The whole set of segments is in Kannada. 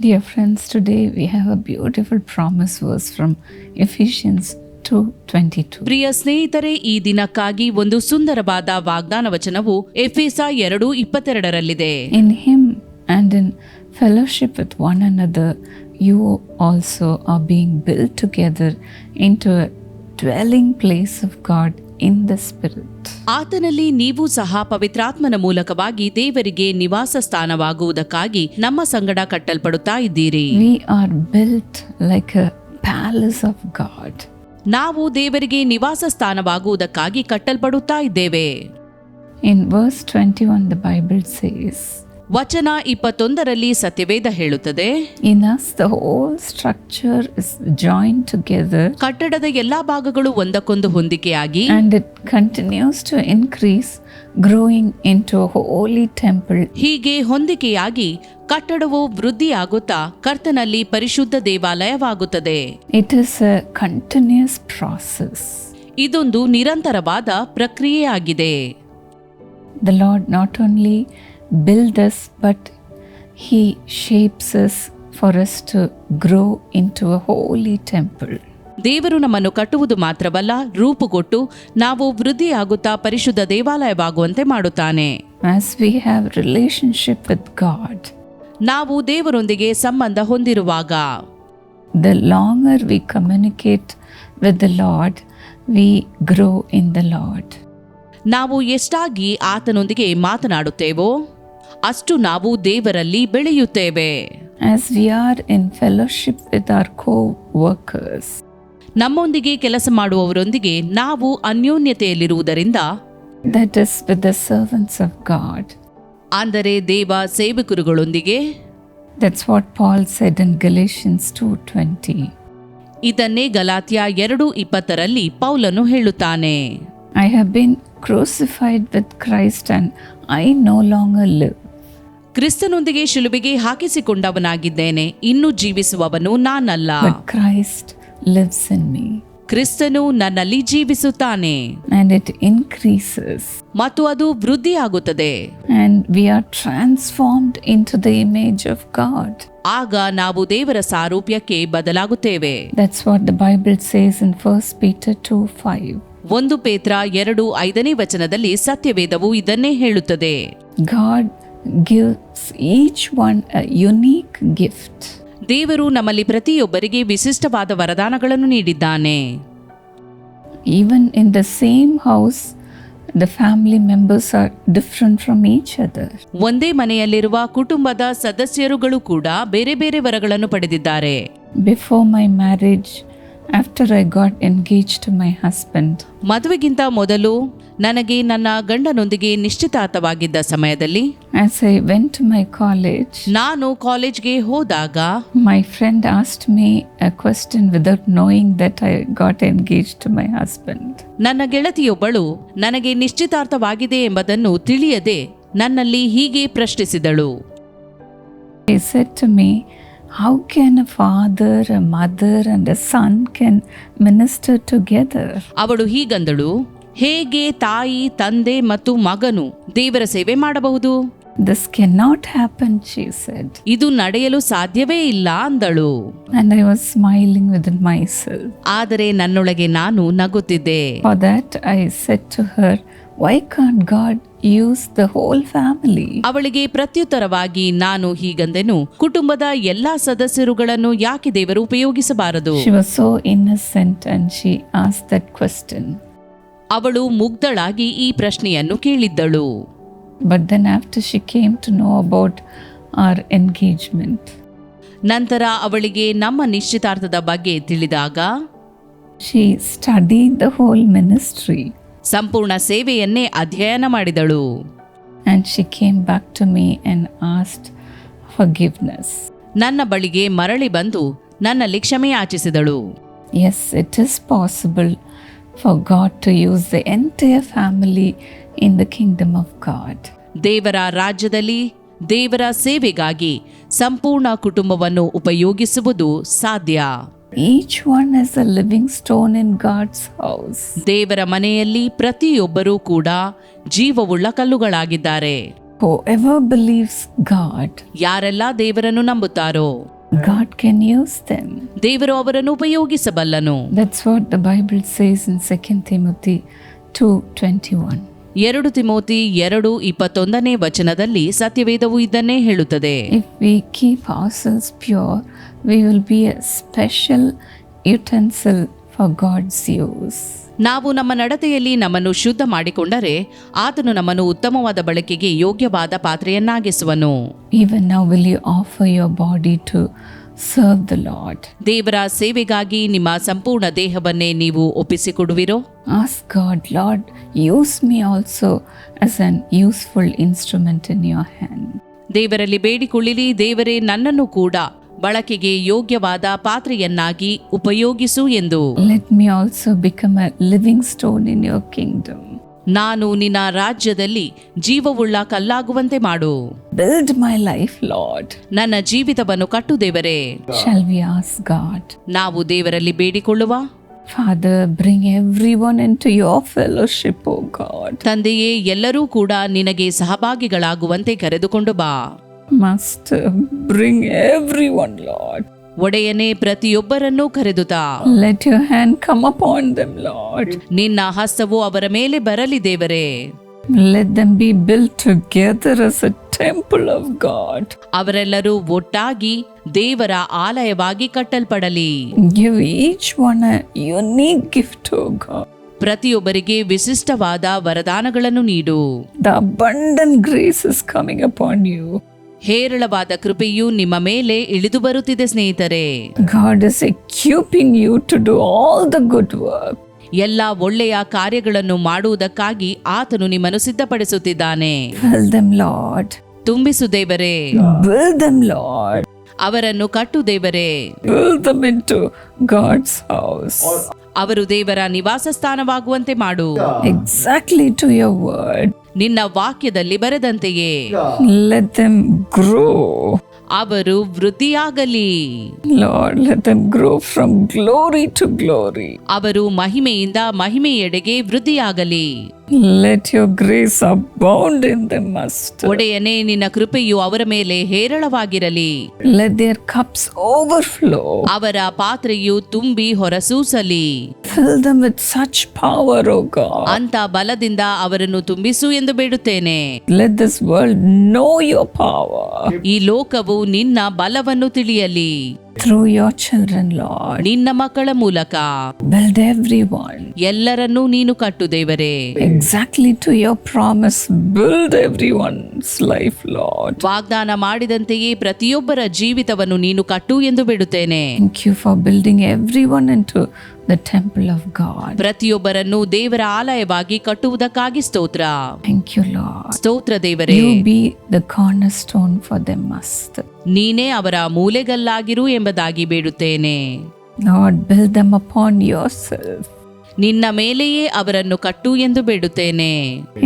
Dear friends, today we have a beautiful promise verse from Ephesians 2:22. ಪ್ರಿಯ ಸ್ನೇಹಿತರೆ, ಈ ದಿನಕ್ಕಾಗಿ ಒಂದು ಸುಂದರವಾದ ವಾಗ್ದಾನ ವಚನವು ಎಫೆಸ 2:22ರಲ್ಲಿದೆ. In him and in fellowship with one another, you also are being built together into a dwelling place of God in the Spirit. ಆತನಲ್ಲಿ ನೀವು ಸಹ ಪವಿತ್ರಾತ್ಮನ ಮೂಲಕವಾಗಿ ದೇವರಿಗೆ ನಿವಾಸ ಸ್ಥಾನವಾಗುವುದಕ್ಕಾಗಿ ನಮ್ಮ ಸಂಗಡ ಕಟ್ಟಲ್ಪಡುತ್ತಾ ಇದ್ದೀರಿ. We are built like a palace of God. ನಾವು ದೇವರಿಗೆ ನಿವಾಸ ಸ್ಥಾನವಾಗುವುದಕ್ಕಾಗಿ ಕಟ್ಟಲ್ಪಡುತ್ತಾ ಇದ್ದೇವೆ. In verse 21 the Bible says, ವಚನ 21ರಲ್ಲಿ ಸತ್ಯವೇದ ಹೇಳುತ್ತದೆ, in us the whole structure is joined together ಕಟ್ಟಡದ ಎಲ್ಲಾ ಭಾಗಗಳು ಒಂದಕ್ಕೊಂದು ಹೊಂದಿಕೆಯಾಗಿ and it continues to increase, growing into a holy temple. ಹೀಗೆ ಹೊಂದಿಕೆಯಾಗಿ ಕಟ್ಟಡವು ವೃದ್ಧಿಯಾಗುತ್ತಾ ಕರ್ತನಲ್ಲಿ ಪರಿಶುದ್ಧ ದೇವಾಲಯವಾಗುತ್ತದೆ. It is a continuous process. ಇದೊಂದು ನಿರಂತರವಾದ ಪ್ರಕ್ರಿಯೆಯಾಗಿದೆ. The Lord not only build us, but He shapes us for us to grow into a holy temple. ದೇವರು ನಮ್ಮನ್ನು ಕಟ್ಟುವುದು ಮಾತ್ರವಲ್ಲ, ರೂಪುಗೊಟ್ಟು ನಾವು ವೃದ್ಧಿಯಾಗುತ್ತಾ ಪರಿಶುದ್ಧ ದೇವಾಲಯವಾಗುವಂತೆ ಮಾಡುತ್ತಾನೆ. As we have relationship with God, ನಾವು ದೇವರೊಂದಿಗೆ ಸಂಬಂಧ ಹೊಂದಿರುವಾಗ, the longer we communicate with the Lord, we grow in the Lord. ನಾವು ಎಷ್ಟಾಗಿ ಆತನೊಂದಿಗೆ ಮಾತನಾಡುತ್ತೇವೋ ಅಷ್ಟು ನಾವು ದೇವರಲ್ಲಿ ಬೆಳೆಯುತ್ತೇವೆ. As we are in fellowship with our co-workers, ನಮ್ಮೊಂದಿಗೆ ಕೆಲಸ ಮಾಡುವವರೊಂದಿಗೆ ನಾವು ಅನ್ಯೋನ್ಯತೆಯಲ್ಲಿರುವುದರಿಂದ, that is with the servants of God. ಅಂದರೆ ದೇವ ಸೇವಕರುಗಳೊಂದಿಗೆ. That's what Paul said in Galatians 2:20. ಇದನ್ನೇ ಗಲಾತ್ಯ 2:20ರಲ್ಲಿ ಪೌಲನು ಹೇಳುತ್ತಾನೆ, I have been crucified with Christ and I no longer live. ಕ್ರಿಸ್ತನೊಂದಿಗೆ ಶಿಲುಬೆಗೆ ಹಾಕಿಸಿಕೊಂಡವನಾಗಿದ್ದೇನೆ, ಇನ್ನು ಜೀವಿಸುವವನು ನಾನಲ್ಲ, But Christ lives in me. ಕ್ರಿಸ್ತನು ನನ್ನಲ್ಲಿ ಜೀವಿಸುತ್ತಾನೆ. And it increases. ಮತ್ತು ಅದು ವೃದ್ಧಿಯಾಗುತ್ತದೆ. And we are transformed into the image of God. ಆಗ ನಾವು ದೇವರ ಸಾರೂಪ್ಯಕ್ಕೆ ಬದಲಾಗುತ್ತೇವೆ. That's what the Bible says in 1 Peter 2:5. 1 ಪೇತ್ರ 2:5ನೇ ವಚನದಲ್ಲಿ ಸತ್ಯವೇದವು ಇದನ್ನೇ ಹೇಳುತ್ತದೆ. God gives each one a unique gift. ದೇವರು ನಮ್ಮಲ್ಲಿ ಪ್ರತಿಯೊಬ್ಬರಿಗೆ ವಿಶಿಷ್ಟವಾದ ವರದಾನಗಳನ್ನು ನೀಡಿದ್ದಾನೆ. Even in the same house, the family members are different from each other. ಒಂದೇ ಮನೆಯಲ್ಲಿರುವ ಕುಟುಂಬದ ಸದಸ್ಯರುಗಳು ಕೂಡ ಬೇರೆ ಬೇರೆ ವರಗಳನ್ನು ಪಡೆದಿದ್ದಾರೆ. Before my marriage, after I got engaged to my husband, ಮದುವೆಗಿಂತ ಮೊದಲು ನನಗೆ ನನ್ನ ಗಂಡನೊಂದಿಗೆ ನಿಶ್ಚಿತಾರ್ಥವಾಗಿದ್ದ ಸಮಯದಲ್ಲಿ, as I went to my college, ನಾನು ಕಾಲೇಜ್ಗೆ ಹೋದಾಗ my friend asked me a question without knowing that I got engaged to my husband. ನನ್ನ ಗೆಳತಿಯೊಬ್ಬಳು ನನಗೆ ನಿಶ್ಚಿತಾರ್ಥವಾಗಿದೆ ಎಂಬುದನ್ನು ತಿಳಿಯದೆ ನನ್ನಲ್ಲಿ ಹೀಗೆ ಪ್ರಶ್ನಿಸಿದಳು. He said to me, how can a father, a mother and a son can minister together? ಅವಳು ಹೀಗಂದಳು, ಹೇಗೆ ತಾಯಿ, ತಂದೆ ಮತ್ತು ಮಗನು ದೇವರ ಸೇವೆ ಮಾಡಬಹುದು? This cannot happen, she said. ಇದು ನಡೆಯಲು ಸಾಧ್ಯವೇ ಇಲ್ಲ ಅಂದಳು. And I was smiling within myself. ಆದರೆ ನನ್ನೊಳಗೆ ನಾನು ನಗುತ್ತಿದ್ದೆ. For that I said to her, why can't God use the whole family? ಅವಳಿಗೆ ಪ್ರತ್ಯುತ್ತರವಾಗಿ ನಾನು ಹೀಗಂದೆನು, ಕುಟುಂಬದ ಎಲ್ಲಾ ಸದಸ್ಯರುಗಳನ್ನು ಯಾಕೆ ದೇವರು ಉಪಯೋಗಿಸಬಾರದು? She was so innocent and she asked that question. ಅವಳು ಮುಗ್ಧಳಾಗಿ ಈ ಪ್ರಶ್ನೆಯನ್ನು ಕೇಳಿದ್ದಳು. But then after she came to know about our engagement, ನಂತರ ಅವಳಿಗೆ ನಮ್ಮ ನಿಶ್ಚಿತಾರ್ಥದ ಬಗ್ಗೆ ತಿಳಿದಾಗ she studied the whole ministry. ಸಂಪೂರ್ಣ ಸೇವೆಯನ್ನೇ ಅಧ್ಯಯನ ಮಾಡಿದಳು. And she came back to me and asked forgiveness. ನನ್ನ ಬಳಿಗೆ ಮರಳಿ ಬಂದು ನನ್ನಲ್ಲಿ ಕ್ಷಮೆ ಯಾಚಿಸಿದಳು. Yes, it is possible for God to use the entire family in the kingdom of God. ದೇವರ ರಾಜ್ಯದಲ್ಲಿ ದೇವರ ಸೇವೆಗಾಗಿ ಸಂಪೂರ್ಣ ಕುಟುಂಬವನ್ನು ಉಪಯೋಗಿಸುವುದು ಸಾಧ್ಯ. Each one is a living stone in God's house. ದೇವರ ಮನೆಯಲ್ಲಿ ಪ್ರತಿಯೊಬ್ಬರೂ ಕೂಡ ಜೀವವುಳ್ಳ ಕಲ್ಲುಗಳಾಗಿದ್ದಾರೆ. Whoever believes God, ಯಾರೆಲ್ಲ ದೇವರನ್ನು ನಂಬುತ್ತಾರೋ God can use them. ದೇವರು ಅವರನ್ನು ಉಪಯೋಗಿಸಬಲ್ಲನು. That's what the Bible says in 2 Timothy 2:21. 2 Timothy 2:21 ವಚನದಲ್ಲಿ ಸತ್ಯವೇದವು ಇದನ್ನೇ ಹೇಳುತ್ತದೆ. If we keep ourselves pure, we will be a special utensil for God's use. ನಾವು ನಮ್ಮ ನಡತೆಯಲ್ಲಿ ನಮ್ಮನ್ನು ಶುದ್ಧ ಮಾಡಿಕೊಂಡರೆ ಆತನು ನಮ್ಮನ್ನು ಉತ್ತಮವಾದ ಬಳಕೆಗೆ ಯೋಗ್ಯವಾದ ಪಾತ್ರೆಯನ್ನಾಗಿಸುವನು. Even now will you offer your body to serve the Lord? ದೇವರ ಸೇವೆಗಾಗಿ ನಿಮ್ಮ ಸಂಪೂರ್ಣ ದೇಹವನ್ನೇ ನೀವು ಒಪ್ಪಿಸಿಕೊಡುವಿರೋ? Ask God, Lord, use me also as an useful instrument in your hand. ದೇವರಲ್ಲಿ ಬೇಡಿಕೊಳ್ಳಿರಿ, ದೇವರೇ ನನ್ನನ್ನು ಕೂಡ ಬಳಕೆಗೆ ಯೋಗ್ಯವಾದ ಪಾತ್ರೆಯನ್ನಾಗಿ ಉಪಯೋಗಿಸು ಎಂದು. Let me also become a living stone in your kingdom. ನಾನು ನಿನ್ನ ರಾಜ್ಯದಲ್ಲಿ ಜೀವವುಳ್ಳ ಕಲ್ಲಾಗುವಂತೆ ಮಾಡು. Build my life, Lord. ನನ್ನ ಜೀವಿತವನ್ನು ಕಟ್ಟು ದೇವರೇ. Shall we ask God? ನಾವು ದೇವರಲ್ಲಿ ಬೇಡಿಕೊಳ್ಳುವ? Father, bring everyone into your fellowship, O God. ತಂದೆಯೇ, ಎಲ್ಲರೂ ಕೂಡ ನಿನಗೆ ಸಹಭಾಗಿಗಳಾಗುವಂತೆ ಕರೆದುಕೊಂಡು ಬಾ. Master, bring everyone, Lord. ಒಡೆಯನೇ, ಪ್ರತಿಯೊಬ್ಬರನ್ನೂ ಕರೆದುತಾ. Let your hand come upon them, Lord. ನಿನ್ನ ಹಸ್ತವು ಅವರ ಮೇಲೆ ಬರಲಿ ದೇವರೇ. Let them be built together as a temple of God. ಅವರೆಲ್ಲರೂ ಒಟ್ಟಾಗಿ ದೇವರ ಆಲಯವಾಗಿ ಕಟ್ಟಲ್ಪಡಲಿ. Give each one a unique gift, O God. ಪ್ರತಿಯೊಬ್ಬರಿಗೆ ವಿಶಿಷ್ಟವಾದ ವರದಾನಗಳನ್ನು ನೀಡು. The abundant grace is coming upon you. ಹೇರಳವಾದ ಕೃಪೆಯು ನಿಮ್ಮ ಮೇಲೆ ಇಳಿದು ಬರುತ್ತಿದೆ ಸ್ನೇಹಿತರೆ. God is equipping you to do all the good work. ಎಲ್ಲ ಒಳ್ಳೆಯ ಕಾರ್ಯಗಳನ್ನು ಮಾಡುವುದಕ್ಕಾಗಿ ಆತನು ನಿಮ್ಮನ್ನು ಸಿದ್ಧಪಡಿಸುತ್ತಿದ್ದಾನೆ. Fill them, Lord. ತುಂಬಿಸು ದೇವರೇ. Build them, Lord. ಅವರನ್ನು ಕಟ್ಟು ದೇವರೇ. Build them into God's house. ಅವರು ದೇವರ ನಿವಾಸ ಸ್ಥಾನವಾಗುವಂತೆ ಮಾಡು. Exactly to your word. ನಿನ್ನ ವಾಕ್ಯದಲ್ಲಿ ಬರೆದಂತೆಯೇ. Let them grow. ಅವರು ವೃದ್ಧಿಯಾಗಲಿ. Lord, let them grow from glory to glory. ಅವರು ಮಹಿಮೆಯಿಂದ ಮಹಿಮೆಯೆಡೆಗೆ ವೃದ್ಧಿಯಾಗಲಿ. Let your grace abound in them, Master. ಒಡೆಯನೇ, ನಿನ್ನ ಕೃಪೆಯು ಅವರ ಮೇಲೆ ಹೇರಳವಾಗಿರಲಿ. Let their cups overflow. ಅವರ ಪಾತ್ರೆಯು ತುಂಬಿ ಹೊರಸೂಸಲಿ. Fill them with such power, O God. ಅಂತ ಬಲದಿಂದ ಅವರನ್ನು ತುಂಬಿಸು ಎಂದು ಬೇಡುತ್ತೇನೆ. Let this world know your power. ಈ ಲೋಕವು ನಿನ್ನ ಬಲವನ್ನು ತಿಳಿಯಲಿ. Through your children, Lord. ನಿನ್ನ ಮಕ್ಕಳ ಮೂಲಕ Build everyone. ಎಲ್ಲರನ್ನೂ ನೀನು ಕಟ್ಟು ದೇವರೇ. Exactly to your promise, build everyone's life, Lord. ವಾಗ್ದಾನ ಮಾಡಿದಂತೆಯೇ ಪ್ರತಿಯೊಬ್ಬರ ಜೀವಿತವನ್ನು ನೀನು ಕಟ್ಟು ಎಂದು ಬೇಡುತ್ತೇನೆ. Thank you for building everyone into the temple of God. ಪ್ರತಿಯೊಬ್ಬರನ್ನು ದೇವರ ಆಲಯವಾಗಿ ಕಟ್ಟುವುದಕ್ಕಾಗಿ ಸ್ತೋತ್ರ. Thank you, Lord. ಸ್ತೋತ್ರ ದೇವರೇ. You be the cornerstone for them, Master. ನೀನೇ ಅವರ ಮೂಲೆಗಲ್ಲಾಗಿರು ಎಂಬುದಾಗಿ ಬೇಡುತ್ತೇನೆ. Lord, build them upon yourself. ನಿನ್ನ ಮೇಲೆಯೇ ಅವರನ್ನು ಕಟ್ಟು ಎಂದು ಬೇಡುತ್ತೇನೆ.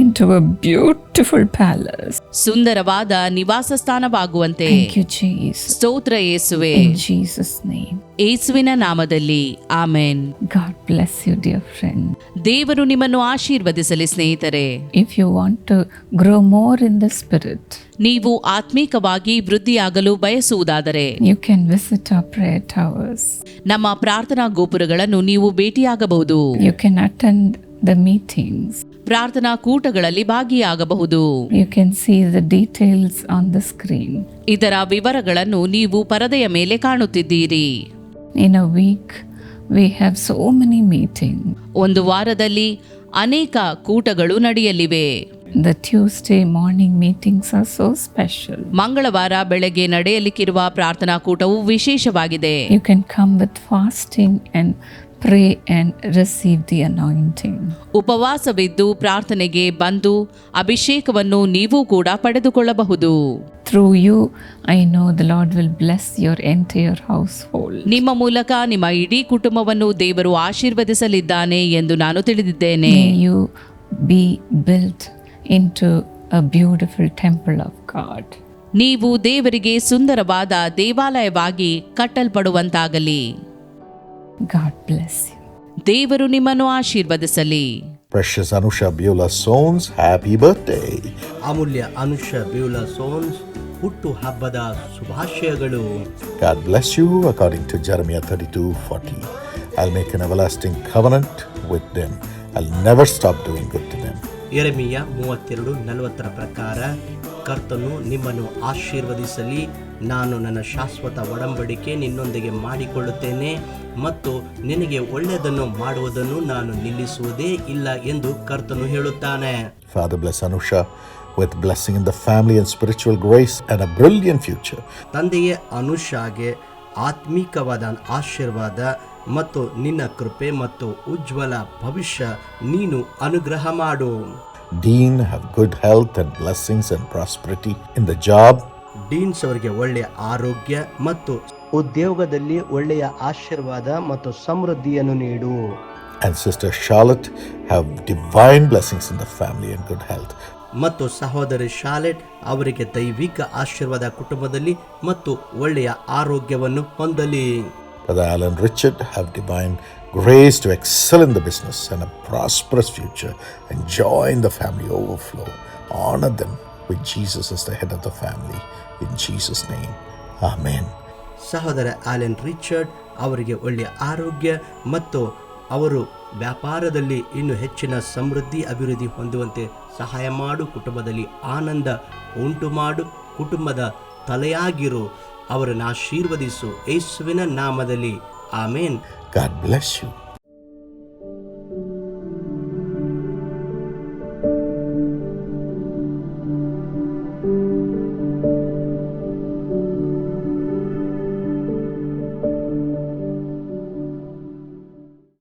Into a beautiful palace. ಸುಂದರವಾದ ನಿವಾಸ ಸ್ಥಾನವಾಗುವಂತೆ. Thank you, Jesus. ಸ್ತೋತ್ರ ಯೇಸುವೆ. In Jesus' name. ಯೇಸುವಿನ ನಾಮದಲ್ಲಿ amen. God bless you, dear friend. ದೇವರು ನಿಮ್ಮನ್ನು ಆಶೀರ್ವದಿಸಲಿ ಸ್ನೇಹಿತರೆ. If you want to grow more in the spirit, ನೀವು ಆತ್ಮೀಕವಾಗಿ ವೃದ್ಧಿಯಾಗಲು ಬಯಸುವುದಾದರೆ you can visit our prayer towers. ನಮ್ಮ ಪ್ರಾರ್ಥನಾ ಗೋಪುರಗಳನ್ನು ನೀವು ಭೇಟಿಯಾಗಬಹುದು. You can attend the meetings. ಪ್ರಾರ್ಥನಾ ಕೂಟಗಳಲ್ಲಿ ಭಾಗಿಯಾಗಬಹುದು. You can see the details on the screen. ಇದರ ವಿವರಗಳನ್ನು ನೀವು ಪರದೆಯ ಮೇಲೆ ಕಾಣುತ್ತಿದ್ದೀರಿ. In a week, we have so many meetings. ಒಂದು ವಾರದಲ್ಲಿ ಅನೇಕ ಕೂಟಗಳು ನಡೆಯಲಿವೆ. The Tuesday morning meetings are so special. ಮಂಗಳವಾರ ಬೆಳಗ್ಗೆ ನಡೆಯಲಿಕ್ಕಿರುವ ಪ್ರಾರ್ಥನಾ ಕೂಟವು ವಿಶೇಷವಾಗಿದೆ. You can come with fasting and pray and receive the anointing. ಉಪವಾಸವಿದ್ದು ಪ್ರಾರ್ಥನೆಗೆ ಬಂದು ಅಭಿಷೇಕವನ್ನು ನೀವು ಕೂಡ ಪಡೆದುಕೊಳ್ಳಬಹುದು. Through you, I know the Lord will bless your entire household. ನಿಮ್ಮ ಮೂಲಕ ನಿಮ್ಮ ಇಡೀ ಕುಟುಂಬವನ್ನು ದೇವರು ಆಶೀರ್ವದಿಸಲಿದ್ದಾನೆ ಎಂದು ನಾನು ತಿಳಿದಿದ್ದೇನೆ. May you be built into a beautiful temple of God. ನೀವು ದೇವರಿಗೆ ಸುಂದರವಾದ ದೇವಾಲಯವಾಗಿ ಕಟ್ಟಲ್ಪಡುವಂತಾಗಲಿ. God bless you. ದೇವರು ನಿಮ್ಮನ್ನು ಆಶೀರ್ವದಿಸಲಿ. Precious Anusha Beulah Sones, happy birthday. ಅಮೂಲ್ಯ ಅನುಷ ಬ್ಯೂಲ ಸೋನ್ಸ್ ಹುಟ್ಟು ಹಬ್ಬದ ಶುಭಾಶಯಗಳು. God bless you according to Jeremiah 32:40. I'll make an everlasting covenant with them. I'll never stop doing good to them. ಯೆರೆಮೀಯ 32:40 ಪ್ರಕಾರ ಕರ್ತನು ನಿಮ್ಮನ್ನು ಆಶೀರ್ವದಿಸಲಿ, ನಾನು ನನ್ನ ಶಾಶ್ವತ ಒಡಂಬಡಿಕೆ ನಿನ್ನೊಂದಿಗೆ ಮಾಡಿಕೊಳ್ಳುತ್ತೇನೆ ಮತ್ತು ನಿನಗೆ ಒಳ್ಳೆಯದನ್ನು ಮಾಡುವುದನ್ನು ನಾನು ನಿಲ್ಲಿಸುವುದೇ ಇಲ್ಲ ಎಂದು ಕರ್ತನು ಹೇಳುತ್ತಾನೆ. Father, bless Anusha with blessing in the family and spiritual grace and a brilliant future. ತಂದೆಯೇ ಅನುಷಾಗೆ ಆತ್ಮಿಕವಾದ ಆಶೀರ್ವಾದ ಮತ್ತು ನಿನ್ನ ಕೃಪೆ ಮತ್ತು ಉಜ್ವಲ ಭವಿಷ್ಯ ನೀನು ಅನುಗ್ರಹ ಮಾಡು. Dean, have good health and blessings and prosperity in the job. Deans ಅವರಿಗೆ ಒಳ್ಳೆಯ ಆರೋಗ್ಯ ಮತ್ತು ಉದ್ಯೋಗದಲ್ಲಿ ಒಳ್ಳೆಯ ಆಶೀರ್ವಾದ ಮತ್ತು ಸಮೃದ್ಧಿಯನ್ನು ನೀಡು. And Sister Charlotte, have divine blessings in the family and good health. ಮತ್ತು ಸಹೋದರಿ ಶಾಲೆಟ್ ಅವರಿಗೆ ದೈವಿಕ ಆಶೀರ್ವಾದ ಕುಟುಂಬದಲ್ಲಿ ಮತ್ತು ಒಳ್ಳೆಯ ಆರೋಗ್ಯವನ್ನು ಹೊಂದಲಿ. Brother Alan Richard, have divine grace to excel in the business and a prosperous future and joy in the family overflow. Honor them with Jesus as the head of the family. In Jesus' name, Amen. ಸಹೋದರ ಆಲೆನ್ ರಿಚರ್ಡ್ ಅವರಿಗೆ ಒಳ್ಳೆಯ ಆರೋಗ್ಯ ಮತ್ತು ಅವರು ವ್ಯಾಪಾರದಲ್ಲಿ ಇನ್ನೂ ಹೆಚ್ಚಿನ ಸಮೃದ್ಧಿ ಅಭಿವೃದ್ಧಿ ಹೊಂದುವಂತೆ ಸಹಾಯ ಮಾಡು. ಕುಟುಂಬದಲ್ಲಿ ಆನಂದ ಉಂಟು ಮಾಡು. ಕುಟುಂಬದ ತಲೆಯಾಗಿರು. ಅವರನ್ನು ಆಶೀರ್ವದಿಸು ಯೇಸುವಿನ ನಾಮದಲ್ಲಿ. ಆಮೇನ್. God bless you.